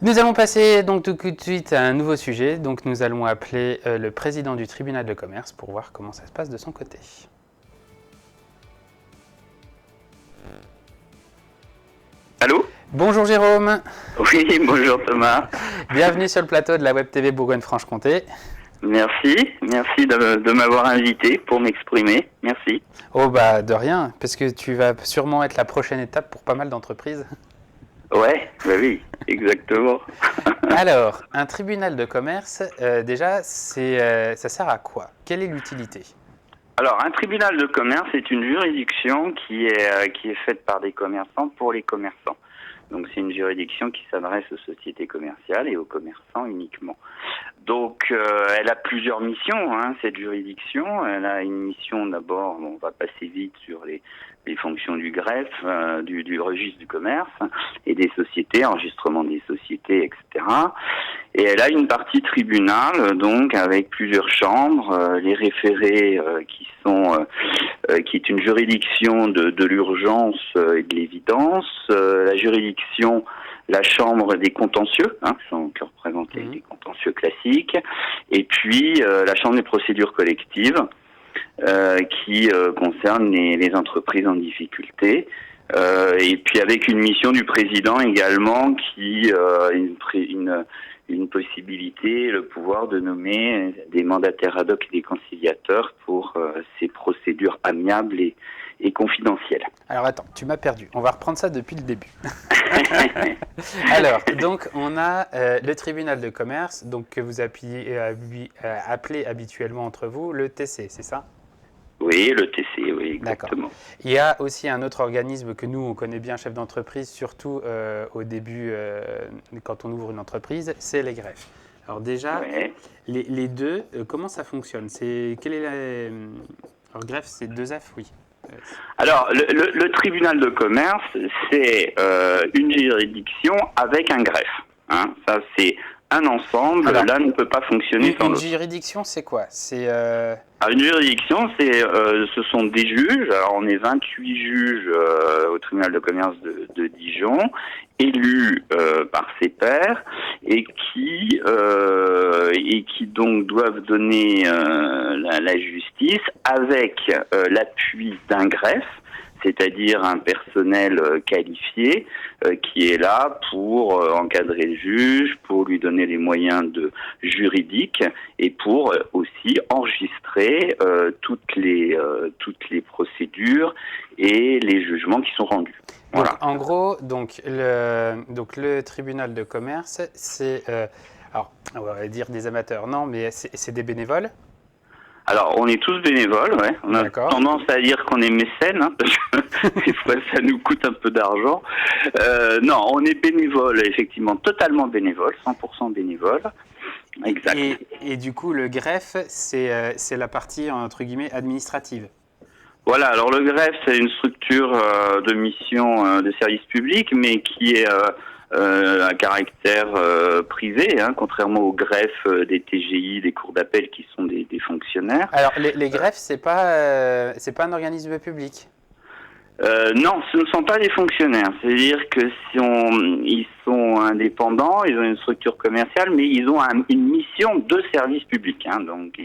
Nous allons passer donc tout de suite à un nouveau sujet. Donc nous allons appeler le président du tribunal de commerce pour voir comment ça se passe de son côté. Allô? Bonjour Jérôme. Oui, bonjour Thomas. Bienvenue sur le plateau de la Web TV Bourgogne-Franche-Comté. Merci de m'avoir invité pour m'exprimer. Merci. Oh bah de rien, parce que tu vas sûrement être la prochaine étape pour pas mal d'entreprises. Ouais, bah oui, exactement. Alors, un tribunal de commerce, déjà, ça sert à quoi? Quelle est l'utilité? Alors, un tribunal de commerce est une juridiction qui est faite par des commerçants pour les commerçants. Donc, c'est une juridiction qui s'adresse aux sociétés commerciales et aux commerçants uniquement. Donc, elle a plusieurs missions, cette juridiction. Elle a une mission d'abord, on va passer vite sur les fonctions du greffe, du registre du commerce et des sociétés, enregistrement des sociétés, etc. Et elle a une partie tribunal, donc avec plusieurs chambres, les référés qui est une juridiction de l'urgence et de l'évidence, la juridiction, la chambre des contentieux, qui représente les contentieux classiques, et puis la chambre des procédures collectives, qui concerne les entreprises en difficulté, et puis avec une mission du président également qui une possibilité, le pouvoir de nommer des mandataires ad hoc et des conciliateurs pour ces procédures amiables et confidentielles. Alors attends, tu m'as perdu. On va reprendre ça depuis le début. Alors, donc on a le tribunal de commerce, donc que vous appelez habituellement entre vous le TC, c'est ça? Oui, le TC, oui, exactement. D'accord. Il y a aussi un autre organisme que nous, on connaît bien, chef d'entreprise, surtout au début, quand on ouvre une entreprise, c'est les greffes. Alors déjà, les deux, comment ça fonctionne? Alors greffe, c'est 2F, oui. Alors, le tribunal de commerce, c'est une juridiction avec un greffe. Ça, c'est un ensemble. Alors, l'un ne peut pas fonctionner sans l'autre. Une juridiction, c'est quoi? Une juridiction, ce sont des juges. Alors, on est 28 juges au tribunal de commerce de Dijon, élus par ses pairs et qui donc doivent donner la justice avec l'appui d'un greffe, c'est-à-dire un personnel qualifié qui est là pour encadrer le juge, pour lui donner les moyens juridiques et pour aussi enregistrer toutes les procédures et les jugements qui sont rendus. Voilà. Donc, en gros, le tribunal de commerce, c'est, alors on va dire des amateurs, non, mais c'est des bénévoles. Alors, on est tous bénévoles, ouais. On a tendance à dire qu'on est mécène, parce que des fois, ça nous coûte un peu d'argent. Non, on est bénévole, effectivement, totalement bénévole, 100% bénévole. Exact. Et du coup, le greffe, c'est la partie, entre guillemets, administrative. Voilà, alors le greffe, c'est une structure de mission de service public, mais qui est à caractère privé, contrairement aux greffes des TGI, des cours d'appel qui sont des fonctionnaires. Alors les greffes, c'est pas un organisme public. Non, ce ne sont pas des fonctionnaires. C'est-à-dire que ils sont indépendants, ils ont une structure commerciale, mais ils ont une mission de service public. Donc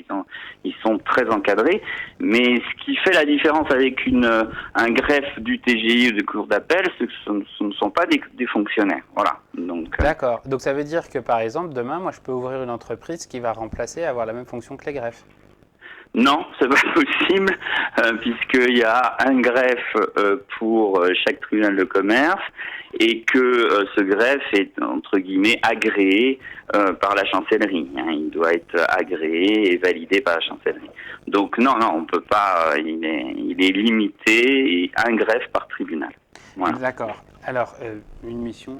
ils sont très encadrés. Mais ce qui fait la différence avec un greffe du TGI ou du cour d'appel, c'est que ce ne sont pas des fonctionnaires. Voilà. D'accord. Donc ça veut dire que par exemple, demain, moi, je peux ouvrir une entreprise qui va avoir la même fonction que les greffes. Non, c'est pas possible, puisqu'il y a un greffe pour chaque tribunal de commerce et que ce greffe est, entre guillemets, agréé par la chancellerie. Il doit être agréé et validé par la chancellerie. Donc non, on peut pas, il est limité et un greffe par tribunal. Voilà. D'accord. Alors, une mission.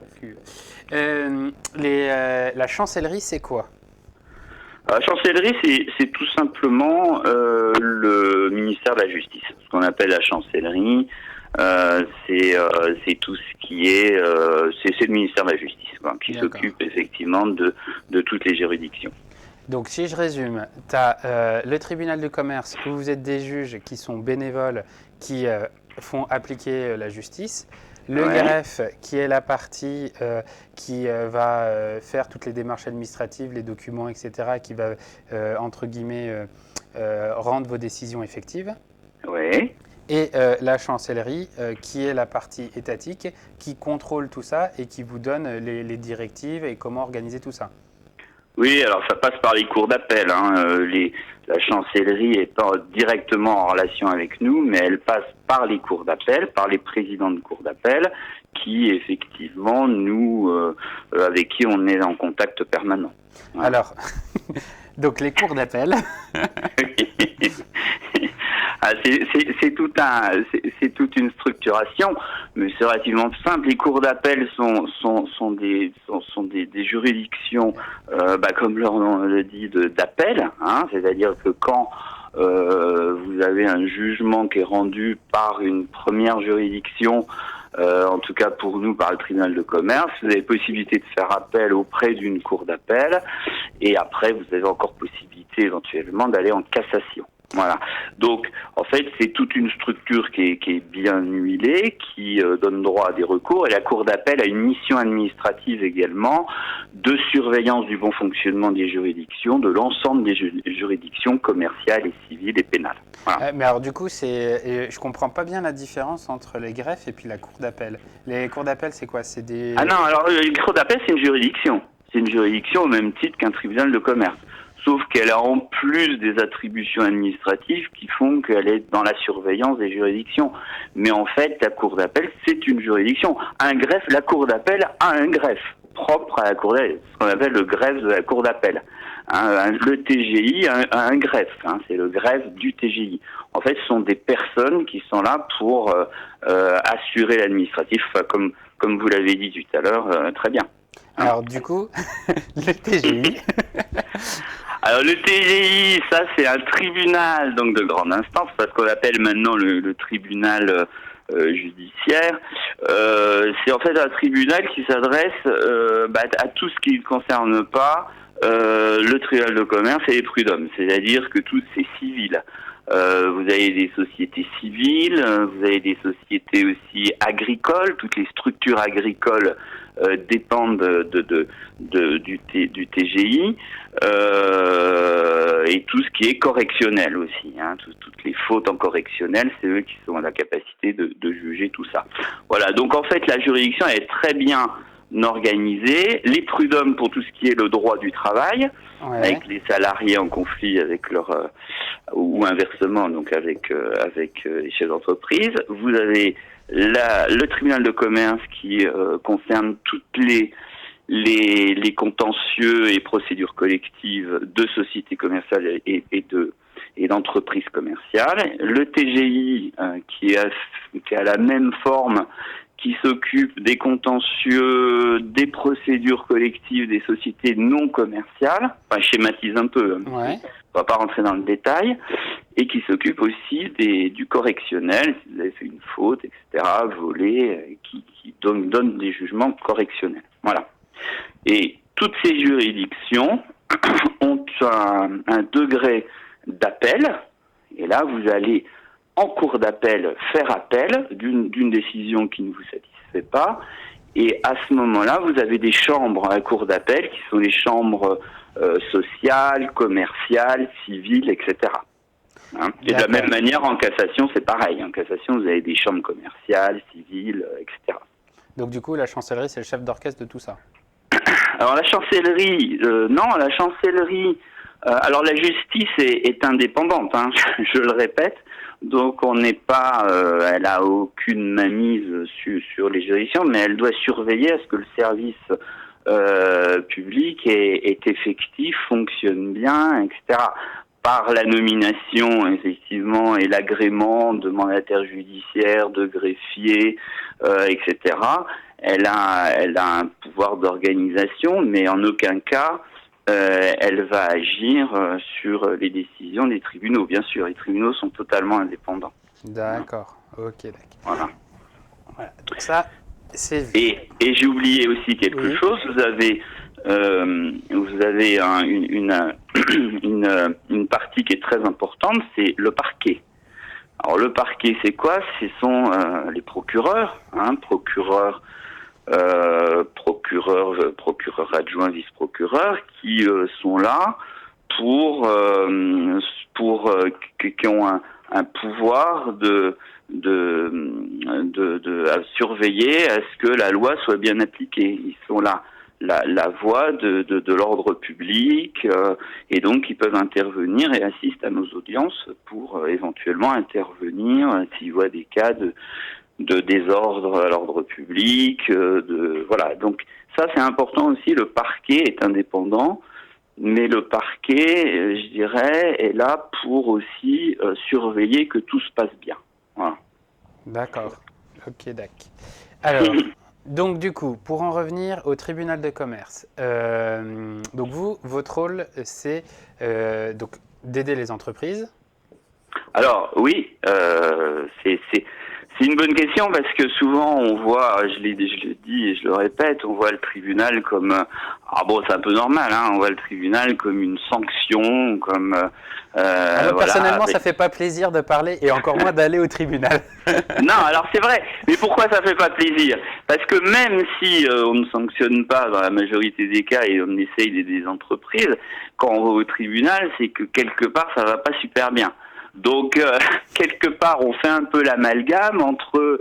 La chancellerie, c'est quoi? La chancellerie, c'est tout simplement le ministère de la Justice. Ce qu'on appelle la chancellerie, c'est tout ce qui est... c'est le ministère de la Justice, qui s'occupe effectivement de toutes les juridictions. Donc si je résume, tu as le tribunal de commerce où vous êtes des juges qui sont bénévoles, qui font appliquer la justice. Le greffe, qui est la partie qui va faire toutes les démarches administratives, les documents, etc., qui va, entre guillemets, rendre vos décisions effectives. Oui. Et la chancellerie, qui est la partie étatique, qui contrôle tout ça et qui vous donne les directives et comment organiser tout ça. Oui, alors ça passe par les cours d'appel. La chancellerie est pas directement en relation avec nous, mais elle passe par les cours d'appel, par les présidents de cours d'appel, qui effectivement avec qui on est en contact permanent. Voilà. Alors, donc les cours d'appel. C'est toute une structuration, mais c'est relativement simple. Les cours d'appel sont des juridictions, comme leur nom le dit, d'appel. C'est-à-dire que quand vous avez un jugement qui est rendu par une première juridiction, en tout cas pour nous par le tribunal de commerce, vous avez possibilité de faire appel auprès d'une cour d'appel, et après vous avez encore possibilité éventuellement d'aller en cassation. Voilà. Donc, en fait, c'est toute une structure qui est bien huilée, qui donne droit à des recours. Et la Cour d'appel a une mission administrative également de surveillance du bon fonctionnement des juridictions, de l'ensemble des juridictions commerciales et civiles et pénales. Voilà. Mais alors, du coup, je comprends pas bien la différence entre les greffes et puis la Cour d'appel. Les cours d'appel, c'est quoi? C'est des... Ah non, alors, la Cour d'appel, c'est une juridiction. C'est une juridiction au même titre qu'un tribunal de commerce. Sauf qu'elle a en plus des attributions administratives qui font qu'elle est dans la surveillance des juridictions. Mais en fait, la Cour d'appel, c'est une juridiction. La Cour d'appel a un greffe propre à la Cour d'appel, ce qu'on appelle le greffe de la Cour d'appel. Le TGI a un greffe, c'est le greffe du TGI. En fait, ce sont des personnes qui sont là pour assurer l'administratif, comme vous l'avez dit tout à l'heure, très bien. Alors du coup, le TGI... Alors le TGI, ça c'est un tribunal donc de grande instance, parce qu'on appelle maintenant le tribunal judiciaire. C'est en fait un tribunal qui s'adresse à tout ce qui ne concerne pas le tribunal de commerce et les prud'hommes, c'est-à-dire que tout c'est civil. Vous avez des sociétés civiles, vous avez des sociétés aussi agricoles, toutes les structures agricoles dépendent du TGI, et tout ce qui est correctionnel aussi, toutes les fautes en correctionnel, c'est eux qui sont à la capacité de juger tout ça. Voilà, donc en fait la juridiction est très bien organisée, les prud'hommes pour tout ce qui est le droit du travail, avec les salariés en conflit avec ou inversement, donc avec les chefs d'entreprise. Vous avez le tribunal de commerce qui concerne toutes les contentieux et procédures collectives de sociétés commerciales et d'entreprises commerciales. Le TGI qui a la même forme, qui s'occupe des contentieux, des procédures collectives des sociétés non commerciales, enfin schématise un peu, on va pas rentrer dans le détail, et qui s'occupe aussi du correctionnel, si vous avez fait une faute, etc., volé, qui donne des jugements correctionnels. Voilà. Et toutes ces juridictions ont un degré d'appel, et là vous allez en cour d'appel faire appel d'une décision qui ne vous satisfait pas, et à ce moment-là vous avez des chambres à la cour d'appel qui sont les chambres sociales, commerciales, civiles, etc. Et de la même manière en cassation c'est pareil, en cassation vous avez des chambres commerciales, civiles, etc. Donc du coup la chancellerie c'est le chef d'orchestre de tout ça? Alors la chancellerie, non, la chancellerie, alors la justice est indépendante, je le répète. Donc on n'est pas, elle a aucune mainmise sur les juridictions, mais elle doit surveiller à ce que le service public est effectif, fonctionne bien, etc. Par la nomination, effectivement, et l'agrément de mandataires judiciaires, de greffiers, etc. Elle a un pouvoir d'organisation, mais en aucun cas elle va agir sur les décisions des tribunaux. Bien sûr, les tribunaux sont totalement indépendants. D'accord, ok, d'accord. Voilà. Donc ça, c'est vu. Et j'ai oublié aussi quelque chose. Vous avez une partie qui est très importante, c'est le parquet. Alors le parquet, c'est quoi? Ce sont les procureurs, procureur adjoint, vice-procureur, qui sont là qui ont un pouvoir à surveiller à ce que la loi soit bien appliquée. Ils sont là la voix de l'ordre public et donc ils peuvent intervenir et assistent à nos audiences pour éventuellement intervenir s'ils voient des cas de désordre à l'ordre public, voilà. Donc ça c'est important aussi. Le parquet est indépendant, mais le parquet, je dirais, est là pour aussi surveiller que tout se passe bien. Voilà. D'accord. Ok, d'accord. Alors, donc du coup, pour en revenir au tribunal de commerce, donc votre rôle, c'est donc d'aider les entreprises. Alors oui, c'est une bonne question parce que souvent on voit, je le dis et je le répète, on voit le tribunal comme c'est un peu normal, hein, on voit le tribunal comme une sanction, comme personnellement, ça fait pas plaisir de parler et encore moins d'aller au tribunal. Non, alors c'est vrai, mais pourquoi ça fait pas plaisir? Parce que même si on ne sanctionne pas dans la majorité des cas et on essaye d'aider des entreprises, quand on va au tribunal, c'est que quelque part ça va pas super bien. Donc quelque part on fait un peu l'amalgame entre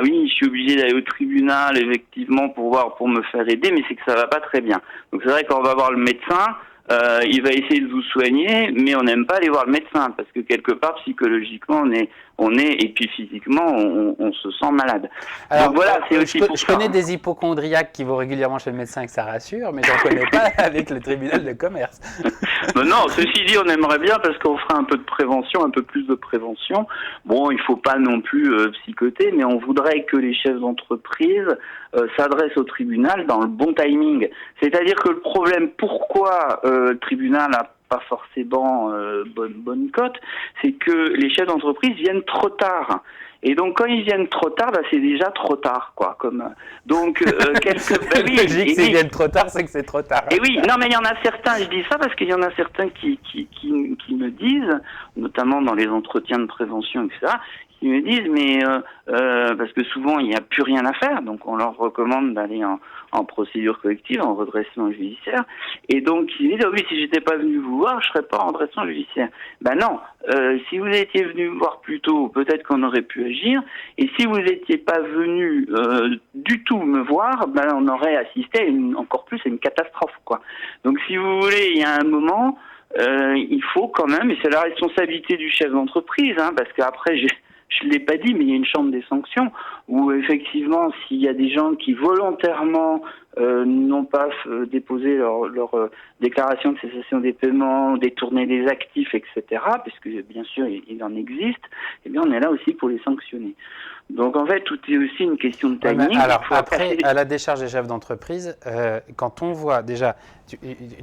oui, je suis obligé d'aller au tribunal effectivement pour me faire aider, mais c'est que ça va pas très bien. Donc c'est vrai qu'on va voir le médecin, il va essayer de vous soigner, mais on n'aime pas aller voir le médecin parce que quelque part psychologiquement on est et puis physiquement on se sent malade. Alors, donc voilà, c'est aussi pour ça. Je connais des hypochondriaques qui vont régulièrement chez le médecin et que ça rassure, mais j'en connais pas avec le tribunal de commerce. Non, ceci dit, on aimerait bien parce qu'on ferait un peu de prévention, un peu plus de prévention. Bon, il faut pas non plus psychoter, mais on voudrait que les chefs d'entreprise s'adressent au tribunal dans le bon timing. C'est-à-dire que le problème, pourquoi le tribunal a pas forcément bonne cote, c'est que les chefs d'entreprise viennent trop tard. Et donc quand ils viennent trop tard, c'est déjà trop tard, quoi. Donc Logique, s'ils viennent trop tard, c'est que c'est trop tard. Et oui, non mais il y en a certains, je dis ça parce qu'il y en a certains qui me disent, notamment dans les entretiens de prévention, etc., qui me disent parce que souvent il n'y a plus rien à faire, donc on leur recommande d'aller en procédure collective, en redressement judiciaire, et donc ils disent oui, si j'étais pas venu vous voir, je serais pas en redressement judiciaire. Non, si vous étiez venu me voir plus tôt, peut-être qu'on aurait pu agir, et si vous n'étiez pas venu du tout me voir, on aurait assisté encore plus à une catastrophe, quoi. Donc si vous voulez, il y a un moment, il faut quand même, et c'est la responsabilité du chef d'entreprise, parce qu'après je l'ai pas dit, mais il y a une chambre des sanctions où effectivement, s'il y a des gens qui volontairement n'ont pas déposé leur déclaration de cessation des paiements, détourné des actifs, etc., puisque bien sûr il en existe, eh bien on est là aussi pour les sanctionner. Donc en fait, tout est aussi une question de timing. Alors après, à la décharge des chefs d'entreprise, quand on voit déjà,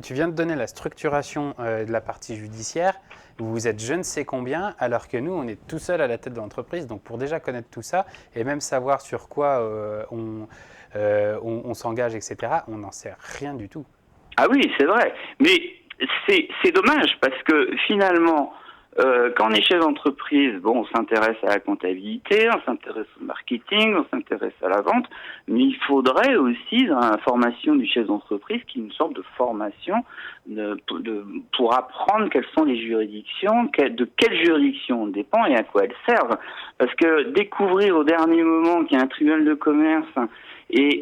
tu viens de donner la structuration de la partie judiciaire, vous êtes je ne sais combien, alors que nous, on est tout seul à la tête de l'entreprise. Donc pour déjà connaître tout ça et même savoir sur quoi on s'engage, etc., on n'en sait rien du tout. Ah oui, c'est vrai. Mais c'est dommage parce que finalement, quand on est chef d'entreprise, on s'intéresse à la comptabilité, on s'intéresse au marketing, on s'intéresse à la vente, mais il faudrait aussi, dans la formation du chef d'entreprise, qu'il y ait une sorte de formation pour apprendre quelles sont les juridictions, de quelle juridiction on dépend et à quoi elles servent. Parce que découvrir au dernier moment qu'il y a un tribunal de commerce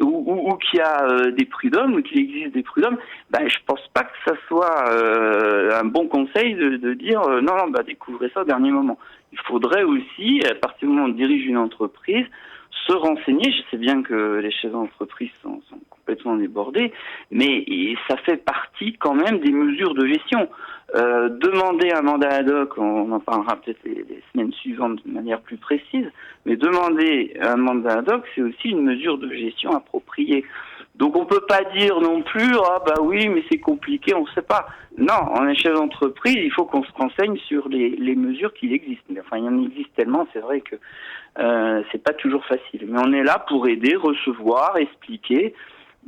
ou qu'il y a des prud'hommes, ou qu'il existe des prud'hommes, je pense pas que ça soit un bon conseil de dire non, découvrez ça au dernier moment. Il faudrait aussi, à partir du moment où on dirige une entreprise, se renseigner. Je sais bien que les chefs d'entreprise sont complètement débordés, mais ça fait partie quand même des mesures de gestion. Demander un mandat ad hoc, on en parlera peut-être les semaines suivantes de manière plus précise, mais demander un mandat ad hoc, c'est aussi une mesure de gestion appropriée. Donc on peut pas dire non plus oui, mais c'est compliqué, on sait pas. Non, on est chef d'entreprise, il faut qu'on se renseigne sur les mesures qui existent. Mais enfin, il y en existe tellement, c'est vrai que c'est pas toujours facile. Mais on est là pour aider, recevoir, expliquer.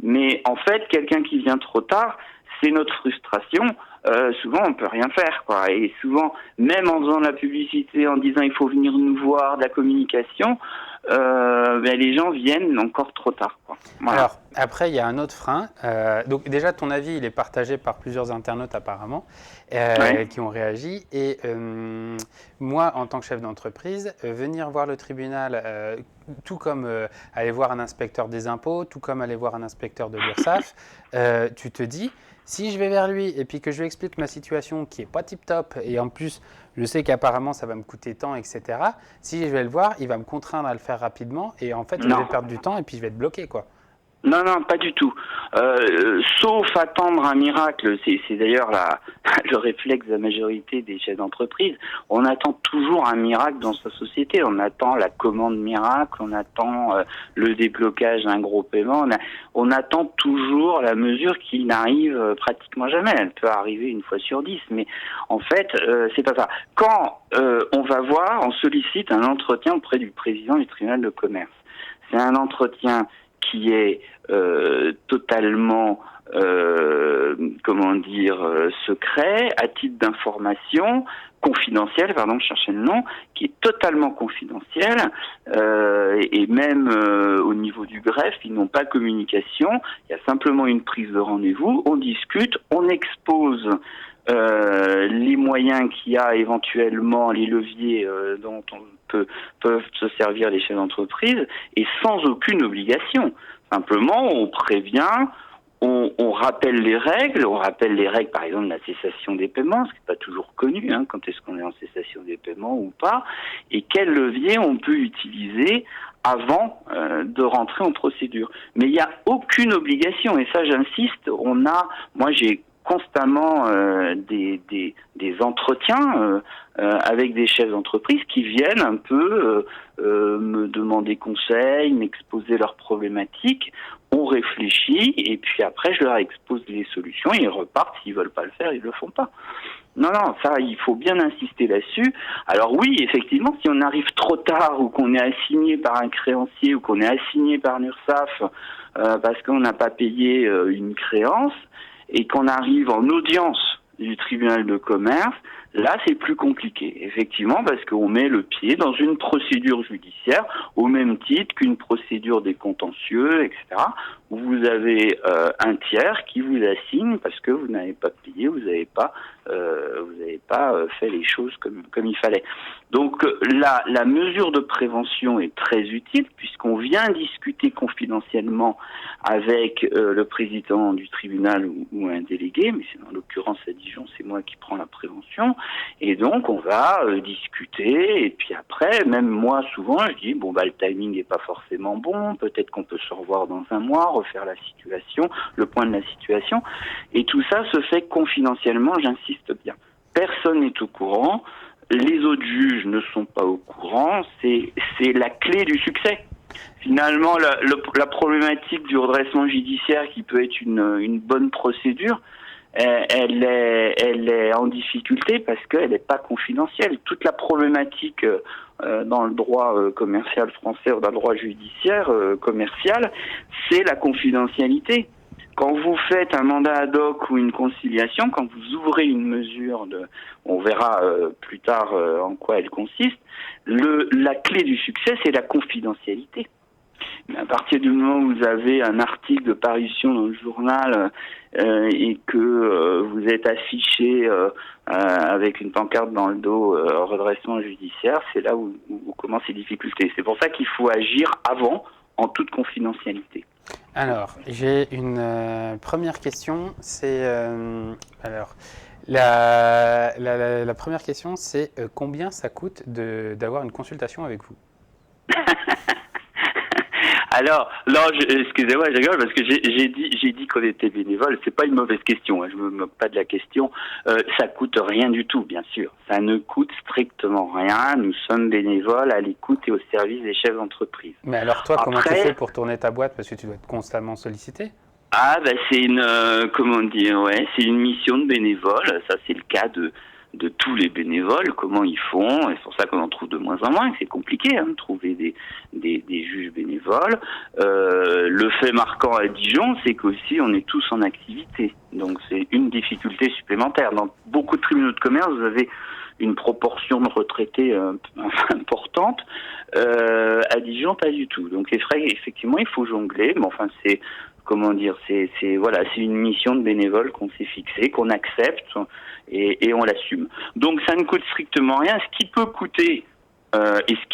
Mais en fait, quelqu'un qui vient trop tard, c'est notre frustration. souvent on peut rien faire, quoi. Et souvent, même en faisant de la publicité, en disant il faut venir nous voir, de la communication, les gens viennent encore trop tard, quoi. Voilà. Alors, après, il y a un autre frein. Donc, déjà, ton avis, il est partagé par plusieurs internautes, apparemment, Ouais. qui ont réagi. Et moi, en tant que chef d'entreprise, venir voir le tribunal, tout comme aller voir un inspecteur des impôts, tout comme aller voir un inspecteur de l'URSSAF, tu te dis, si je vais vers lui et puis que je lui explique ma situation qui n'est pas tip-top, et en plus, je sais qu'apparemment, ça va me coûter tant, etc. Si je vais le voir, il va me contraindre à le faire rapidement. Et en fait, je Non. vais perdre du temps et puis je vais être bloqué, quoi. Non, non, pas du tout. Sauf attendre un miracle, c'est d'ailleurs le réflexe de la majorité des chefs d'entreprise. On attend toujours un miracle dans sa société. On attend la commande miracle, on attend le déblocage d'un gros paiement. On attend toujours la mesure qui n'arrive pratiquement jamais. Elle peut arriver une fois sur 10, mais en fait, c'est pas ça. Quand on va voir, on sollicite un entretien auprès du président du tribunal de commerce. C'est un entretien qui est totalement, secret, à titre d'information, confidentiel, pardon, je cherchais le nom, qui est totalement confidentiel, et même au niveau du greffe, ils n'ont pas de communication, il y a simplement une prise de rendez-vous, on discute, on expose les moyens qu'il y a éventuellement, les leviers dont peuvent se servir les chefs d'entreprise, et sans aucune obligation. Simplement, on prévient, on rappelle les règles, par exemple de la cessation des paiements, ce qui n'est pas toujours connu, hein, quand est-ce qu'on est en cessation des paiements ou pas, et quel levier on peut utiliser avant de rentrer en procédure. Mais il n'y a aucune obligation, et ça j'insiste, moi j'ai constamment des entretiens avec des chefs d'entreprise qui viennent un peu me demander conseil, m'exposer leurs problématiques. On réfléchit et puis après je leur expose les solutions et ils repartent. S'ils veulent pas le faire, ils le font pas. Non, ça, il faut bien insister là-dessus. Alors oui, effectivement, si on arrive trop tard ou qu'on est assigné par un créancier ou qu'on est assigné par l'URSSAF parce qu'on n'a pas payé une créance, et qu'on arrive en audience du tribunal de commerce, là c'est plus compliqué, effectivement, parce qu'on met le pied dans une procédure judiciaire au même titre qu'une procédure des contentieux, etc., où vous avez un tiers qui vous assigne parce que vous n'avez pas payé, vous n'avez pas fait les choses comme il fallait. Donc la mesure de prévention est très utile puisqu'on vient discuter confidentiellement avec le président du tribunal ou un délégué, mais c'est en l'occurrence à Dijon, c'est moi qui prends la prévention, et donc on va discuter, et puis après, même moi souvent, je dis, le timing n'est pas forcément bon, peut-être qu'on peut se revoir dans un mois, refaire la situation, le point de la situation, et tout ça se fait confidentiellement, j'insiste bien. Personne n'est au courant, les autres juges ne sont pas au courant, c'est la clé du succès. Finalement, la problématique du redressement judiciaire qui peut être une bonne procédure, elle est en difficulté parce qu'elle n'est pas confidentielle. Toute la problématique dans le droit commercial français ou dans le droit judiciaire commercial, c'est la confidentialité. Quand vous faites un mandat ad hoc ou une conciliation, quand vous ouvrez une mesure on verra plus tard en quoi elle consiste, la clé du succès, c'est la confidentialité. Mais à partir du moment où vous avez un article de parution dans le journal et que vous êtes affiché avec une pancarte dans le dos redressement judiciaire, c'est là où commencent les difficultés. C'est pour ça qu'il faut agir avant, en toute confidentialité. Alors, j'ai une première question. C'est la première question, c'est combien ça coûte d'avoir une consultation avec vous? Alors, non, excusez-moi, je rigole parce que j'ai dit qu'on était bénévole. C'est pas une mauvaise question. Hein, je me moque pas de la question. Ça coûte rien du tout, bien sûr. Ça ne coûte strictement rien. Nous sommes bénévoles à l'écoute et au service des chefs d'entreprise. Mais alors toi, comment tu fais pour tourner ta boîte parce que tu dois être constamment sollicité? C'est une c'est une mission de bénévole. Ça, c'est le cas de de tous les bénévoles, comment ils font, et c'est pour ça qu'on en trouve de moins en moins, c'est compliqué de trouver des juges bénévoles. Le fait marquant à Dijon, c'est qu'aussi on est tous en activité, donc c'est une difficulté supplémentaire. Dans beaucoup de tribunaux de commerce, vous avez une proportion de retraités importante. À Dijon, pas du tout. Donc effectivement, il faut jongler, mais enfin c'est une mission de bénévole qu'on s'est fixée, qu'on accepte et on l'assume. Donc ça ne coûte strictement rien. Ce qui peut coûter et ce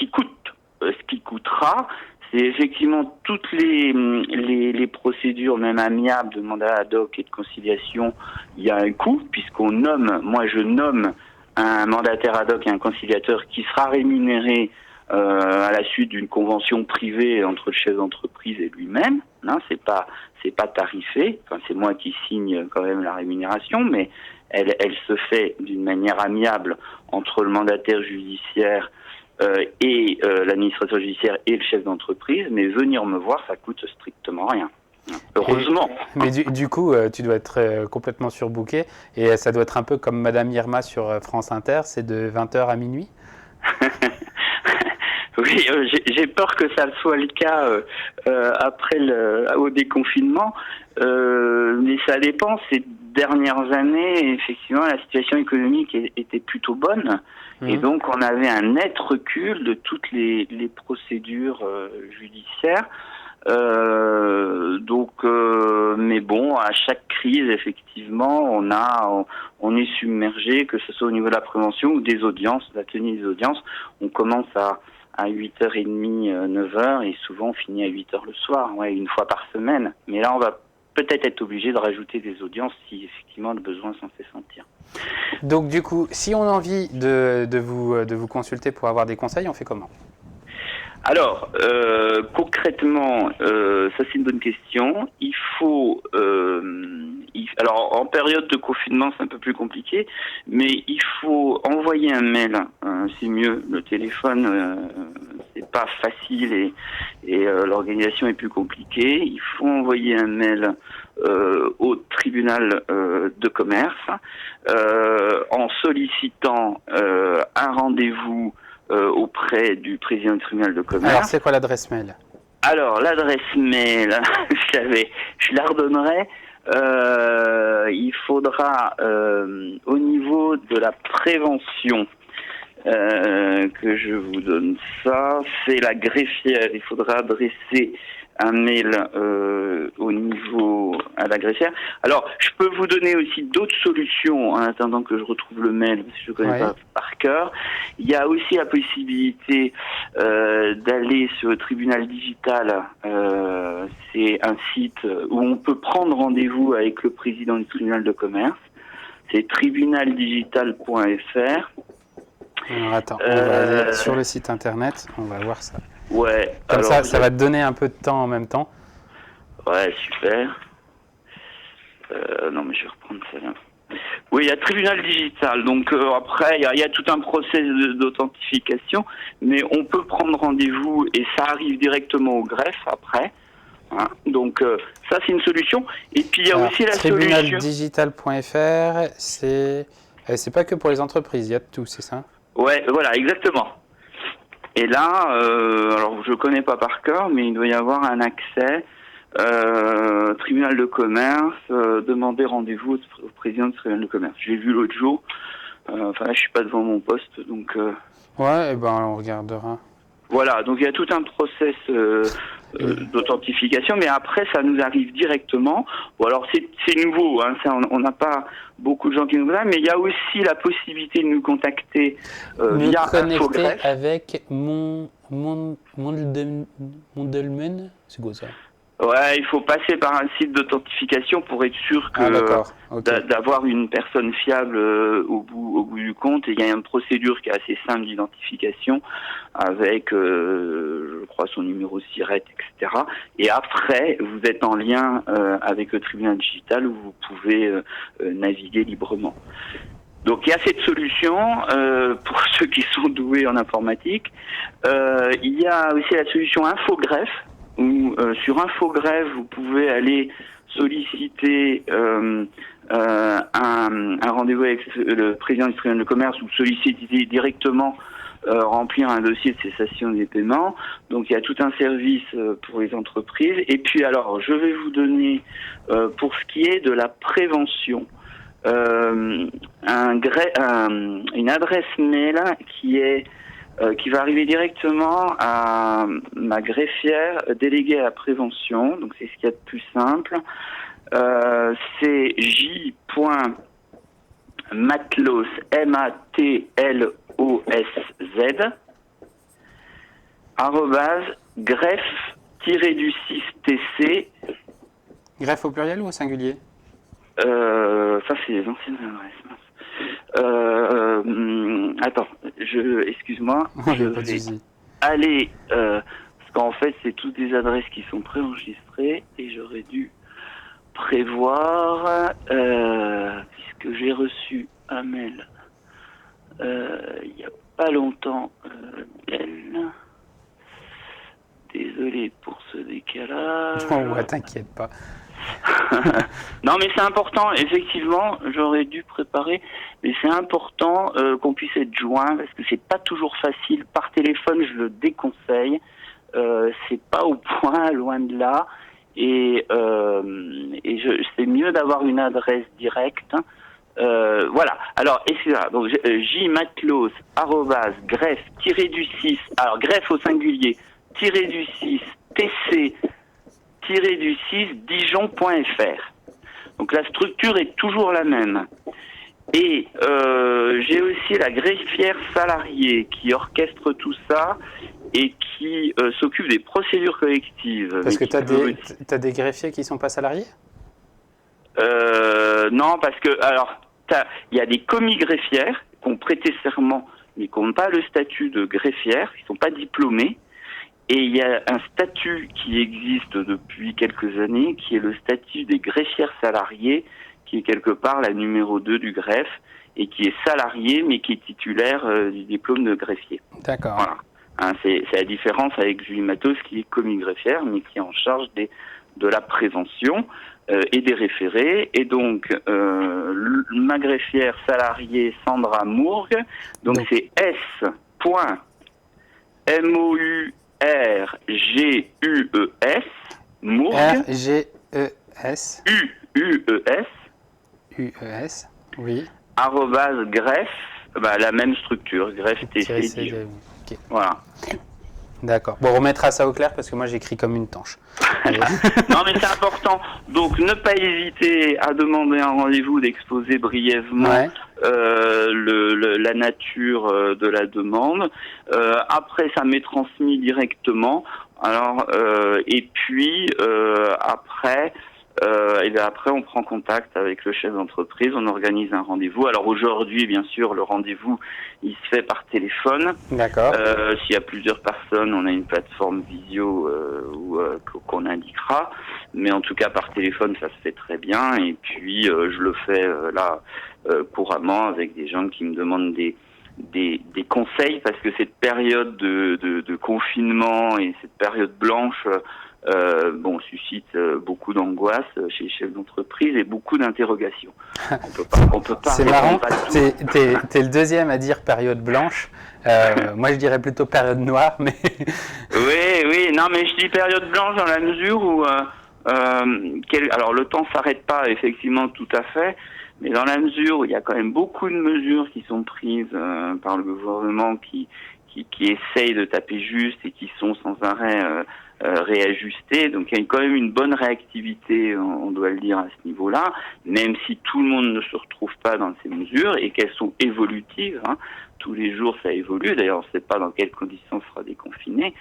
qui coûtera, c'est effectivement toutes les procédures, même amiables, de mandat ad hoc et de conciliation. Il y a un coût puisqu'on nomme, moi je nomme un mandataire ad hoc et un conciliateur qui sera rémunéré à la suite d'une convention privée entre le chef d'entreprise et lui-même. Non, c'est pas tarifé. Enfin, c'est moi qui signe quand même la rémunération, mais elle se fait d'une manière amiable entre le mandataire judiciaire et l'administrateur judiciaire et le chef d'entreprise. Mais venir me voir, ça coûte strictement rien. Heureusement. Mais du coup, tu dois être complètement surbooké et ça doit être un peu comme Madame Irma sur France Inter, c'est de 20h à minuit. Oui, j'ai peur que ça soit le cas après au déconfinement, mais ça dépend. Ces dernières années, effectivement, la situation économique était plutôt bonne, et donc on avait un net recul de toutes les procédures judiciaires. Mais bon, à chaque crise, effectivement, on est submergé, que ce soit au niveau de la prévention ou des audiences, de la tenue des audiences. On commence à 8h30, 9h, et souvent on finit à 8h le soir, une fois par semaine. Mais là, on va peut-être être obligé de rajouter des audiences si effectivement le besoin s'en fait sentir. Donc du coup, si on a envie de vous consulter pour avoir des conseils, on fait comment ? Alors, concrètement, ça c'est une bonne question. Il faut... alors, en période de confinement, c'est un peu plus compliqué, mais il faut envoyer un mail. C'est mieux. Le téléphone, c'est pas facile et l'organisation est plus compliquée. Il faut envoyer un mail au tribunal de commerce en sollicitant un rendez-vous auprès du président du tribunal de commerce. Alors, c'est quoi l'adresse mail ? Alors, l'adresse mail, je la redonnerai. Il faudra, au niveau de la prévention, que je vous donne ça, c'est la greffière. Il faudra adresser un mail au niveau à la greffière. Alors, je peux vous donner aussi d'autres solutions en attendant que je retrouve le mail, parce que je ne connais pas par cœur. Il y a aussi la possibilité d'aller sur le tribunal digital. C'est un site où on peut prendre rendez-vous avec le président du tribunal de commerce. C'est tribunaldigital.fr. Alors attends, on va aller sur le site internet, on va voir ça. Ouais. Comme alors, ça va te donner un peu de temps en même temps. Ouais, super. Non, mais je vais reprendre ça là. Oui, il y a tribunal digital. Donc après, il y a tout un process d'authentification, mais on peut prendre rendez-vous et ça arrive directement au greffe après. Hein. Donc ça, c'est une solution. Et puis il y a aussi la solution. Tribunaldigital.fr, c'est pas que pour les entreprises, il y a de tout, c'est ça ? Ouais, voilà, exactement. Et là, alors je connais pas par cœur, mais il doit y avoir un accès. Tribunal de commerce, demander rendez-vous au président du tribunal de commerce. Je l'ai vu l'autre jour. Enfin là, je suis pas devant mon poste, donc. Ouais, et ben on regardera. Voilà, donc il y a tout un process d'authentification, mais après ça nous arrive directement. Bon, alors c'est nouveau, hein, ça, on n'a pas beaucoup de gens qui nous voient, mais il y a aussi la possibilité de nous contacter via Infogreffe. Avec Mondelmen, c'est quoi ça ? Ouais, il faut passer par un site d'authentification pour être sûr que d'avoir une personne fiable au bout du compte. Et il y a une procédure qui est assez simple d'identification avec, je crois, son numéro SIRET, etc. Et après, vous êtes en lien avec le tribunal digital où vous pouvez naviguer librement. Donc il y a cette solution pour ceux qui sont doués en informatique. Il y a aussi la solution Infogreffe. sur Infogrève, vous pouvez aller solliciter un rendez-vous avec le président du tribunal de commerce ou solliciter directement remplir un dossier de cessation des paiements. Donc il y a tout un service pour les entreprises. Et puis alors, je vais vous donner, pour ce qui est de la prévention, une adresse mail qui va arriver directement à ma greffière déléguée à la prévention. Donc c'est ce qu'il y a de plus simple. C'est j.matlos, MATLOSZ, @greffe-du-6tc. Greffe au pluriel ou au singulier? Ça c'est les anciennes adresses. Attends, excuse-moi, je vais aller, parce qu'en fait c'est toutes des adresses qui sont préenregistrées et j'aurais dû prévoir, puisque j'ai reçu un mail il n'y a pas longtemps d'elle. Désolé pour ce décalage. Oh, ouais, t'inquiète pas. Non, mais c'est important, effectivement, j'aurais dû préparer, mais c'est important qu'on puisse être joint, parce que c'est pas toujours facile. Par téléphone, je le déconseille. C'est pas au point, loin de là. Et c'est mieux d'avoir une adresse directe. Voilà. Alors, excusez-moi. Donc, jmatlos, greffe-du-6, alors greffe au singulier, -du-6, tc-du-6, dijon.fr. Donc, la structure est toujours la même. Et j'ai aussi la greffière salariée qui orchestre tout ça et qui s'occupe des procédures collectives. Parce que tu as des greffiers qui ne sont pas salariés? Non, parce que, alors, il y a des commis greffières qui ont prêté serment, mais qui n'ont pas le statut de greffière, qui ne sont pas diplômés. Et il y a un statut qui existe depuis quelques années, qui est le statut des greffières salariées, qui est quelque part la numéro 2 du greffe, et qui est salarié, mais qui est titulaire du diplôme de greffier. D'accord. Voilà. Hein, c'est la différence avec Julie Matos, qui est commis greffière, mais qui est en charge de la prévention et des référés. Et donc, ma greffière salariée, Sandra Mourgue, donc c'est S.MOURGUES, Mourgue, R-G-E-S, U-U-E-S, U-E-S, oui, @greffe, la même structure, greffe TC Dijon. Okay. Voilà. D'accord. Bon, on remettra ça au clair parce que moi j'écris comme une tanche. Non, mais c'est important. Donc, ne pas hésiter à demander un rendez-vous, d'exposer brièvement la nature de la demande. Après, ça m'est transmis directement. Alors, et puis après. Et bien après, on prend contact avec le chef d'entreprise, on organise un rendez-vous. Alors aujourd'hui, bien sûr, le rendez-vous, il se fait par téléphone. D'accord. S'il y a plusieurs personnes, on a une plateforme visio qu'on indiquera. Mais en tout cas, par téléphone, ça se fait très bien. Et puis, je le fais couramment avec des gens qui me demandent des conseils, parce que cette période de confinement et cette période blanche suscite beaucoup d'angoisse chez les chefs d'entreprise et beaucoup d'interrogations. On peut pas. C'est marrant. T'es le deuxième à dire période blanche. Moi, je dirais plutôt période noire, mais. Oui. Non, mais je dis période blanche dans la mesure où, alors le temps s'arrête pas, effectivement, tout à fait. Mais dans la mesure où il y a quand même beaucoup de mesures qui sont prises par le gouvernement qui essayent de taper juste et qui sont sans arrêt réajustées. Donc il y a quand même une bonne réactivité, on doit le dire, à ce niveau-là, même si tout le monde ne se retrouve pas dans ces mesures et qu'elles sont évolutives. Hein. Tous les jours ça évolue, d'ailleurs on ne sait pas dans quelles conditions on sera déconfiné.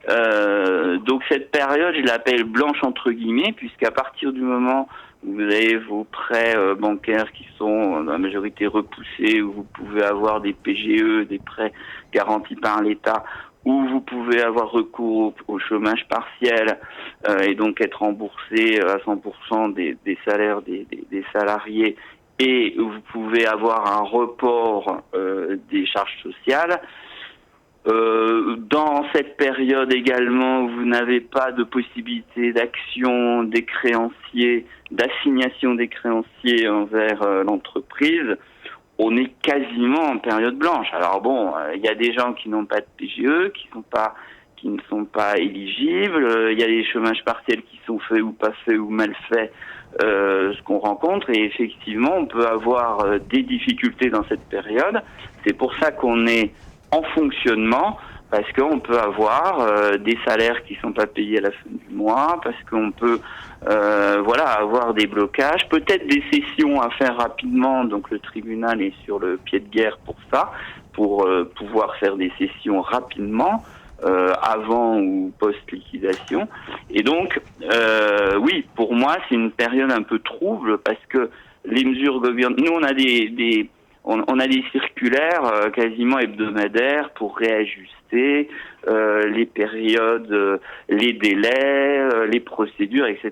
Donc cette période, je l'appelle blanche entre guillemets, puisqu'à partir du moment où vous avez vos prêts bancaires qui sont dans la majorité repoussés, où vous pouvez avoir des PGE, des prêts garantis par l'État, où vous pouvez avoir recours au chômage partiel et donc être remboursé à 100% des salaires des salariés, et où vous pouvez avoir un report des charges sociales. Dans cette période également, vous n'avez pas de possibilité d'action des créanciers, d'assignation des créanciers envers l'entreprise. On est quasiment en période blanche. Alors bon, il y a des gens qui n'ont pas de PGE, qui ne sont pas éligibles. Il y a des chômages partiels qui sont faits ou pas faits ou mal faits, ce qu'on rencontre. Et effectivement, on peut avoir des difficultés dans cette période. C'est pour ça qu'on est en fonctionnement, parce qu'on peut avoir des salaires qui sont pas payés à la fin du mois, parce qu'on peut avoir des blocages, peut-être des sessions à faire rapidement. Donc le tribunal est sur le pied de guerre pour ça, pour pouvoir faire des sessions rapidement, avant ou post-liquidation. Et donc, oui, pour moi, c'est une période un peu trouble, parce que les mesures gouvernementales... Nous, on a des circulaires quasiment hebdomadaires pour réajuster les périodes, les délais, les procédures, etc.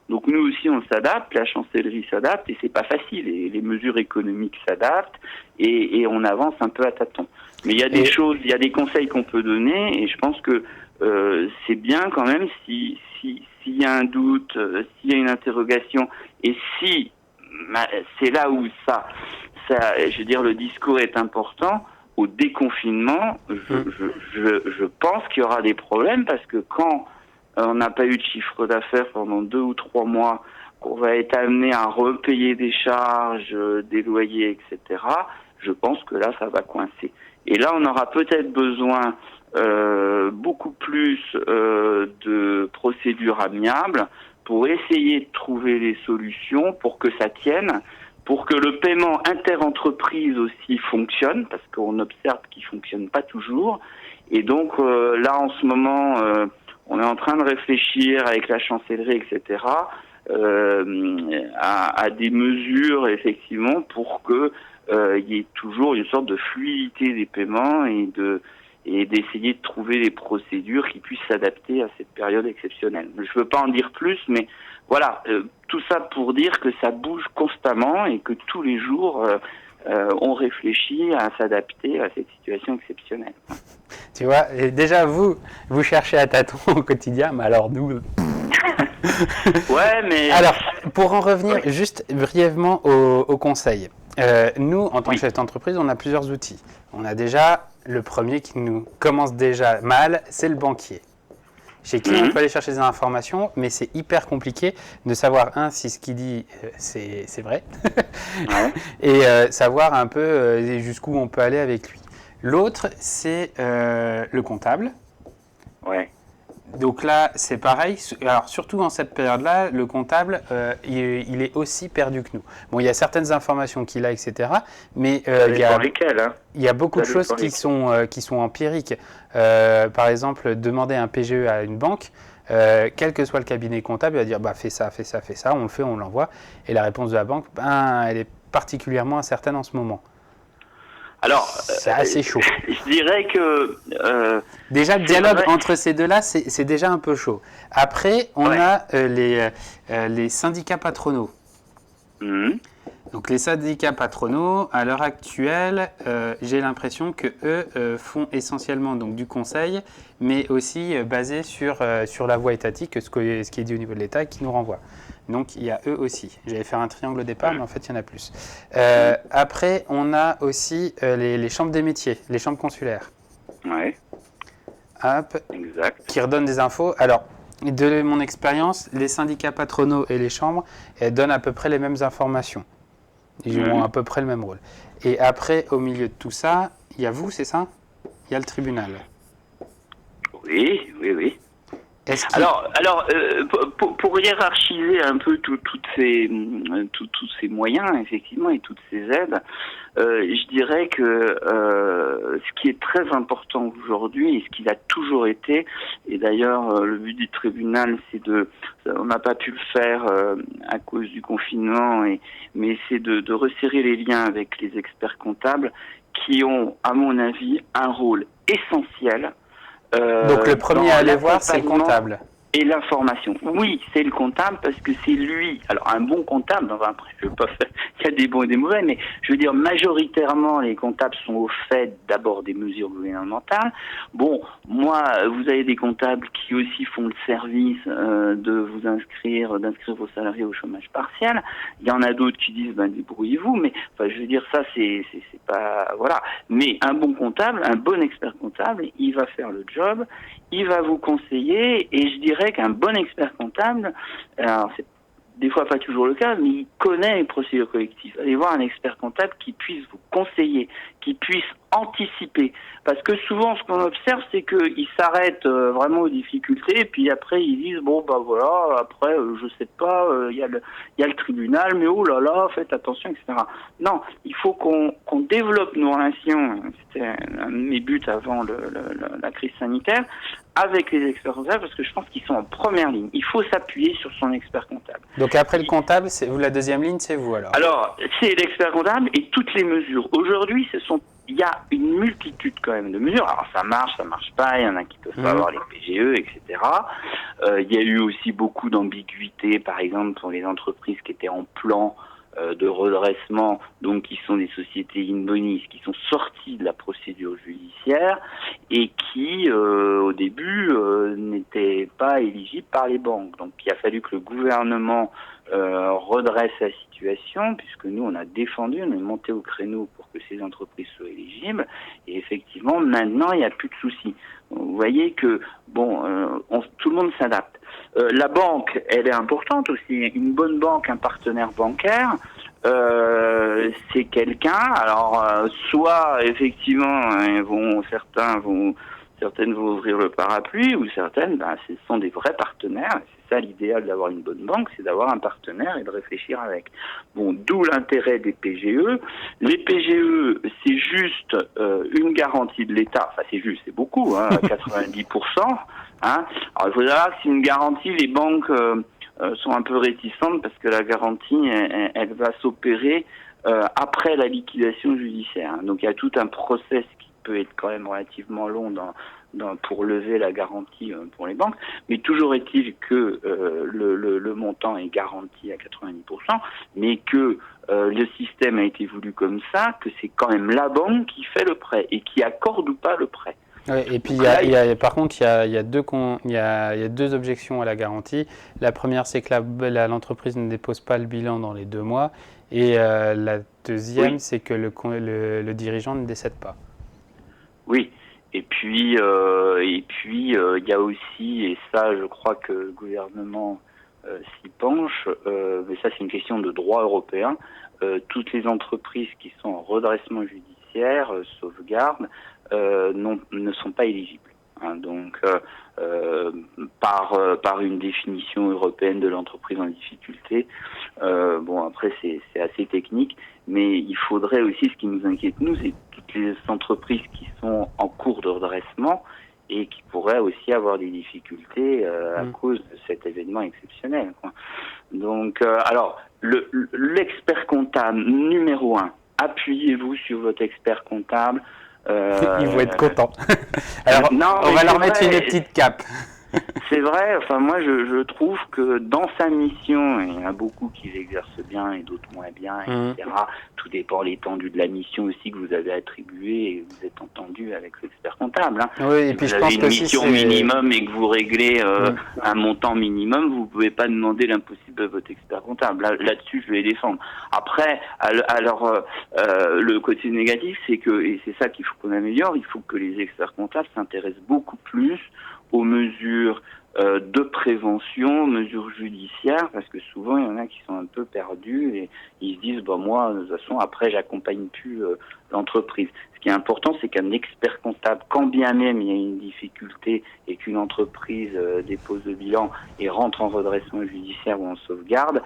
Donc nous aussi on s'adapte, la chancellerie s'adapte, et c'est pas facile. Et les mesures économiques s'adaptent, et on avance un peu à tâtons. Mais il y a des choses, il y a des conseils qu'on peut donner, et je pense que c'est bien quand même s'il y a un doute, s'il y a une interrogation, et si c'est là où je veux dire, le discours est important. Au déconfinement, je pense qu'il y aura des problèmes, parce que quand on n'a pas eu de chiffre d'affaires pendant 2 ou 3 mois, qu'on va être amené à repayer des charges, des loyers, etc., je pense que là, ça va coincer. Et là, on aura peut-être besoin beaucoup plus de procédures amiables pour essayer de trouver les solutions pour que ça tienne, pour que le paiement inter-entreprise aussi fonctionne, parce qu'on observe qu'il fonctionne pas toujours. Et donc là, en ce moment, on est en train de réfléchir avec la chancellerie, etc., à des mesures, effectivement, pour que il y ait toujours une sorte de fluidité des paiements, et d'essayer de trouver des procédures qui puissent s'adapter à cette période exceptionnelle. Je ne veux pas en dire plus, mais voilà, tout ça pour dire que ça bouge constamment, et que tous les jours, on réfléchit à s'adapter à cette situation exceptionnelle. Tu vois, et déjà vous cherchez à tâtons au quotidien, mais alors nous... Ouais, mais... Alors, pour en revenir juste brièvement au conseil. Nous, en tant que chef d'entreprise, on a plusieurs outils. On a déjà le premier qui nous commence déjà mal, c'est le banquier. Chez qui on peut aller chercher des informations, mais c'est hyper compliqué de savoir, si ce qu'il dit, c'est vrai, et savoir un peu jusqu'où on peut aller avec lui. L'autre, c'est le comptable. Ouais. Donc là, c'est pareil. Alors, surtout en cette période-là, le comptable, il est aussi perdu que nous. Bon, il y a certaines informations qu'il a, etc. Mais il y a beaucoup de choses qui sont empiriques. Par exemple, demander un PGE à une banque, quel que soit le cabinet comptable, il va dire fais ça, on le fait, on l'envoie. Et la réponse de la banque, elle est particulièrement incertaine en ce moment. Alors, c'est assez chaud. Je dirais que... déjà, le dialogue entre ces deux-là, c'est déjà un peu chaud. Après, on a les syndicats patronaux. Donc, les syndicats patronaux, à l'heure actuelle, j'ai l'impression qu'eux font essentiellement donc, du conseil, mais aussi basé sur la voie étatique, ce qui est dit au niveau de l'État, qui nous renvoie. Donc, il y a eux aussi. J'allais faire un triangle au départ, mais en fait, il y en a plus. Après, on a aussi les chambres des métiers, les chambres consulaires. Ouais. Hop. Exact. Qui redonnent des infos. Alors, de mon expérience, les syndicats patronaux et les chambres donnent à peu près les mêmes informations. Ils joueront à peu près le même rôle. Et après, au milieu de tout ça, il y a vous, c'est ça ? Il y a le tribunal. Oui. Alors, pour hiérarchiser un peu tous ces moyens, effectivement, et toutes ces aides, je dirais que ce qui est très important aujourd'hui, et ce qu'il a toujours été, et d'ailleurs le but du tribunal, on n'a pas pu le faire à cause du confinement, mais c'est de resserrer les liens avec les experts comptables qui ont, à mon avis, un rôle essentiel. Donc le premier à aller voir, c'est le comptable. Et l'information. Oui, c'est le comptable parce que c'est lui. Alors, un bon comptable, enfin, après, je veux pas faire, il y a des bons et des mauvais, mais je veux dire, majoritairement, les comptables sont au fait d'abord des mesures gouvernementales. Bon, moi, vous avez des comptables qui aussi font le service de vous d'inscrire vos salariés au chômage partiel. Il y en a d'autres qui disent, débrouillez-vous, mais, enfin, je veux dire, ça, c'est pas, voilà. Mais un bon comptable, un bon expert comptable, il va faire le job, il va vous conseiller, et je dirais qu'un bon expert comptable, alors c'est des fois pas toujours le cas, mais il connaît les procédures collectives. Allez voir un expert comptable qui puisse vous conseiller, qui puisse anticiper. Parce que souvent, ce qu'on observe, c'est qu'ils s'arrêtent vraiment aux difficultés, et puis après, ils disent, après, je sais pas, il y a le tribunal, mais oh là là, faites attention, etc. Non, il faut qu'on développe nos relations, c'était un de mes buts avant la crise sanitaire, avec les experts comptables, parce que je pense qu'ils sont en première ligne. Il faut s'appuyer sur son expert comptable. Donc après le comptable, la deuxième ligne, c'est vous alors? Alors, c'est l'expert comptable et toutes les mesures. Aujourd'hui, il y a une multitude quand même de mesures. Alors ça marche pas, il y en a qui peuvent pas avoir les PGE, etc. Il y a eu aussi beaucoup d'ambiguïté, par exemple, pour les entreprises qui étaient en plan de redressement, donc qui sont des sociétés in bonis, qui sont sorties de la procédure judiciaire et qui, au début, n'étaient pas éligibles par les banques. Donc il a fallu que le gouvernement redresse la situation, puisque nous, on a défendu, on est monté au créneau pour que ces entreprises soient éligibles, et effectivement, maintenant, il n'y a plus de soucis. Vous voyez que, tout le monde s'adapte. La banque, elle est importante aussi. Une bonne banque, un partenaire bancaire, c'est quelqu'un. Alors, soit effectivement, certaines vont ouvrir le parapluie, ou certaines, ce sont des vrais partenaires. C'est ça l'idéal d'avoir une bonne banque, c'est d'avoir un partenaire et de réfléchir avec. Bon, d'où l'intérêt des PGE. Les PGE, c'est juste une garantie de l'État. Enfin, c'est juste, c'est beaucoup, 90%. Alors, il faut savoir que c'est une garantie, les banques sont un peu réticentes parce que la garantie, elle va s'opérer après la liquidation judiciaire. Donc, il y a tout un process qui peut être quand même relativement long pour lever la garantie pour les banques, mais toujours est-il que le montant est garanti à 90%, mais que le système a été voulu comme ça, que c'est quand même la banque qui fait le prêt et qui accorde ou pas le prêt. Ouais, et puis par contre, il y a deux objections à la garantie. La première, c'est que l'entreprise ne dépose pas le bilan dans les 2 mois, et la deuxième, c'est que le dirigeant ne décède pas. Oui, et puis il y a aussi, et ça je crois que le gouvernement s'y penche, mais ça c'est une question de droit européen, toutes les entreprises qui sont en redressement judiciaire, sauvegarde, ne sont pas éligibles. Donc par une définition européenne de l'entreprise en difficulté, après c'est assez technique, mais il faudrait aussi, ce qui nous inquiète nous, c'est toutes les entreprises qui sont en cours de redressement et qui pourraient aussi avoir des difficultés à cause de cet événement exceptionnel, quoi. Donc alors l'expert comptable numéro 1, appuyez-vous sur votre expert comptable. Ils vont être contents. Alors, on va leur mettre une petite cape. C'est vrai, moi je trouve que dans sa mission, il y en a beaucoup qui l'exercent bien et d'autres moins bien, etc. Tout dépend l'étendue de la mission aussi que vous avez attribuée et vous êtes entendu avec l'expert comptable. Oui, et puis si vous avez une mission minimum et que vous réglez un montant minimum, vous ne pouvez pas demander l'impossible à votre expert comptable. Là-dessus, je vais les défendre. Après, alors le côté négatif, c'est que, et c'est ça qu'il faut qu'on améliore, il faut que les experts comptables s'intéressent beaucoup plus aux mesures de prévention, aux mesures judiciaires, parce que souvent il y en a qui sont un peu perdus et ils se disent moi de toute façon après j'accompagne plus l'entreprise. Ce qui est important, c'est qu'un expert comptable, quand bien même il y a une difficulté et qu'une entreprise dépose le bilan et rentre en redressement judiciaire ou en sauvegarde,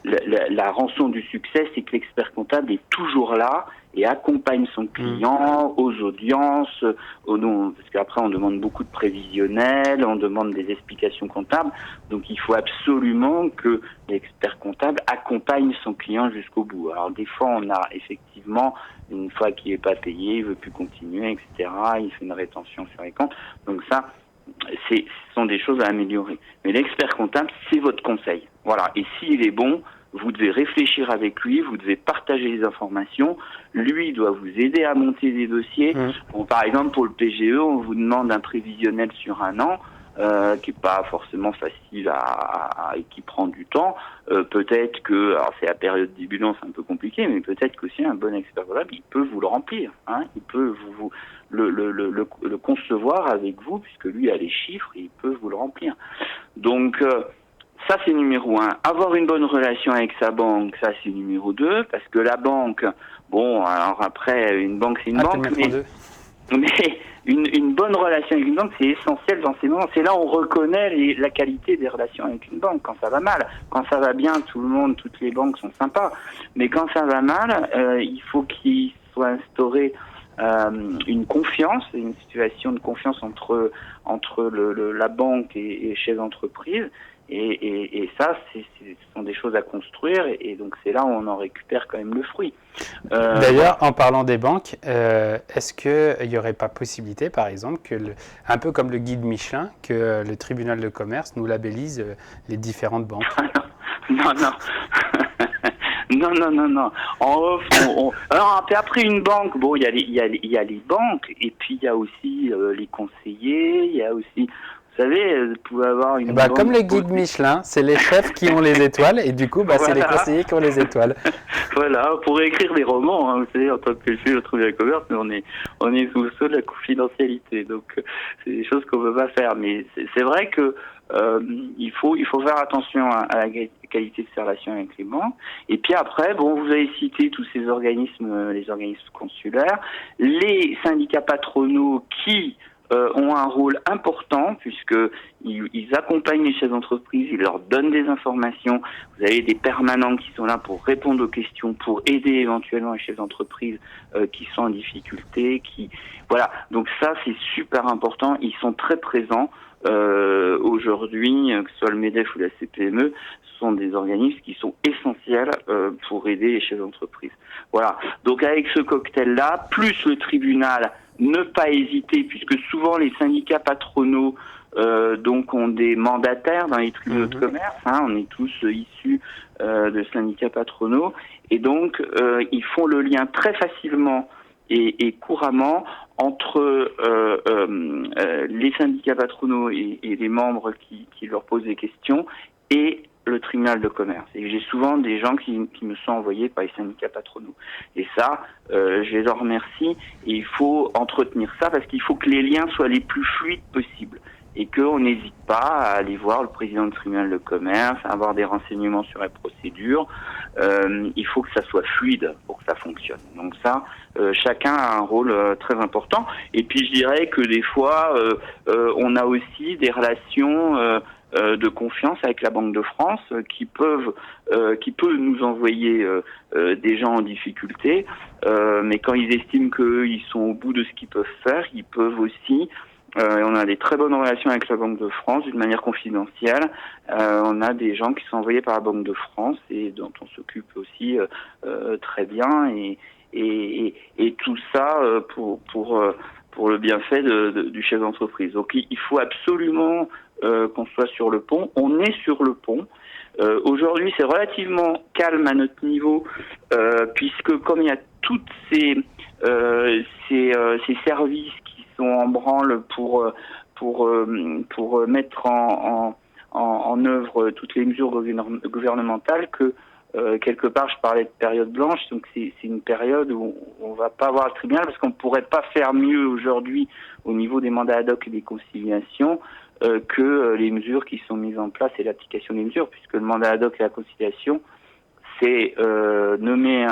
la rançon du succès, c'est que l'expert comptable est toujours là et accompagne son client aux audiences, parce qu'après on demande beaucoup de prévisionnel, on demande des explications comptables, donc il faut absolument que l'expert comptable accompagne son client jusqu'au bout. Alors des fois on a effectivement, une fois qu'il n'est pas payé, il veut plus continuer, etc., il fait une rétention sur les comptes, donc ça ce sont des choses à améliorer. Mais l'expert comptable, c'est votre conseil. Voilà. Et s'il est bon, vous devez réfléchir avec lui, vous devez partager les informations. Lui doit vous aider à monter des dossiers. Bon, par exemple, pour le PGE, on vous demande un prévisionnel sur un an. Qui est pas forcément facile et qui prend du temps. Peut-être que, alors c'est la période du bilan, c'est un peu compliqué, mais peut-être qu'aussi un bon expert comptable, il peut vous le remplir. Hein, il peut le concevoir avec vous, puisque lui a les chiffres et il peut vous le remplir. Donc ça c'est numéro 1. Avoir une bonne relation avec sa banque, ça c'est numéro 2, parce que la banque, bon, alors après une banque c'est une banque, mais une bonne relation avec une banque, c'est essentiel dans ces moments. C'est là où on reconnaît la qualité des relations avec une banque, quand ça va mal. Quand ça va bien, toutes les banques sont sympas. Mais quand ça va mal, il faut qu'il soit instauré une confiance, une situation de confiance entre la banque et les chefs d'entreprise. Et ça, ce sont des choses à construire, et donc c'est là où on en récupère quand même le fruit. D'ailleurs, en parlant des banques, est-ce qu'il n'y aurait pas possibilité, par exemple, un peu comme le guide Michelin, que le tribunal de commerce nous labellise les différentes banques? Non. Non. En off, alors après une banque, bon, il y a les banques, et puis il y a aussi les conseillers, il y a aussi, vous savez, vous pouvez avoir une banque. Comme le guide Michelin, c'est les chefs qui ont les étoiles, et du coup, voilà. C'est les conseillers qui ont les étoiles. Voilà, on pourrait écrire des romans, hein, vous savez, en tant que juge au tribunal de commerce, mais on est sous le sceau de la confidentialité, donc c'est des choses qu'on ne peut pas faire. Mais c'est vrai que il faut faire attention à la qualité de ces relations avec les banques. Et puis après, bon, vous avez cité tous ces organismes, les organismes consulaires, les syndicats patronaux qui ont un rôle important, puisque ils accompagnent les chefs d'entreprise, ils leur donnent des informations. Vous avez des permanents qui sont là pour répondre aux questions, pour aider éventuellement les chefs d'entreprise qui sont en difficulté. Voilà. Donc ça, c'est super important. Ils sont très présents. Aujourd'hui, que ce soit le MEDEF ou la CPME, ce sont des organismes qui sont essentiels pour aider les chefs d'entreprise. Voilà. Donc avec ce cocktail-là, plus le tribunal, ne pas hésiter, puisque souvent les syndicats patronaux donc ont des mandataires dans les tribunaux de commerce. Hein, on est tous issus de syndicats patronaux, et donc ils font le lien très facilement et couramment entre les syndicats patronaux et les membres qui leur posent des questions et le tribunal de commerce. Et j'ai souvent des gens qui me sont envoyés par les syndicats patronaux. Et ça, je les en remercie. Et il faut entretenir ça, parce qu'il faut que les liens soient les plus fluides possibles. Et qu'on n'hésite pas à aller voir le président du tribunal de commerce, à avoir des renseignements sur la procédure. Il faut que ça soit fluide pour que ça fonctionne. Donc ça, chacun a un rôle très important. Et puis je dirais que des fois, on a aussi des relations de confiance avec la Banque de France qui peut nous envoyer des gens en difficulté, mais quand ils estiment qu'ils sont au bout de ce qu'ils peuvent faire, ils peuvent aussi. On a des très bonnes relations avec la Banque de France d'une manière confidentielle. On a des gens qui sont envoyés par la Banque de France et dont on s'occupe aussi très bien, et tout ça pour le bienfait du chef d'entreprise. Donc il faut absolument qu'on soit sur le pont. On est sur le pont. Aujourd'hui, c'est relativement calme à notre niveau, puisque comme il y a toutes ces services qui sont en branle pour mettre en œuvre toutes les mesures gouvernementales, que quelque part je parlais de période blanche, donc c'est une période où on va pas avoir le tribunal, parce qu'on pourrait pas faire mieux aujourd'hui au niveau des mandats ad hoc et des conciliations que les mesures qui sont mises en place et l'application des mesures, puisque le mandat ad hoc et la conciliation, c'est nommer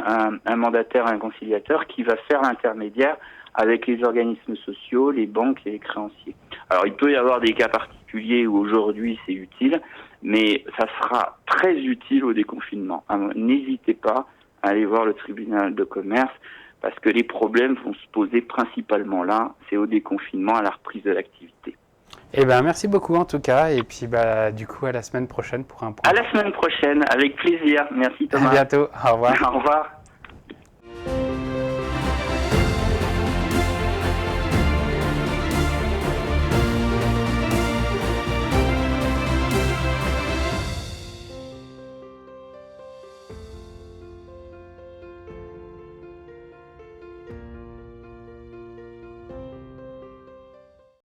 un mandataire, un conciliateur qui va faire l'intermédiaire avec les organismes sociaux, les banques et les créanciers. Alors il peut y avoir des cas particuliers où aujourd'hui c'est utile, mais ça sera très utile au déconfinement. N'hésitez pas à aller voir le tribunal de commerce, parce que les problèmes vont se poser principalement là, c'est au déconfinement, à la reprise de l'activité. Eh ben, merci beaucoup en tout cas, et puis du coup à la semaine prochaine pour un point. À la semaine prochaine, avec plaisir. Merci Thomas. À bientôt, au revoir. Au revoir.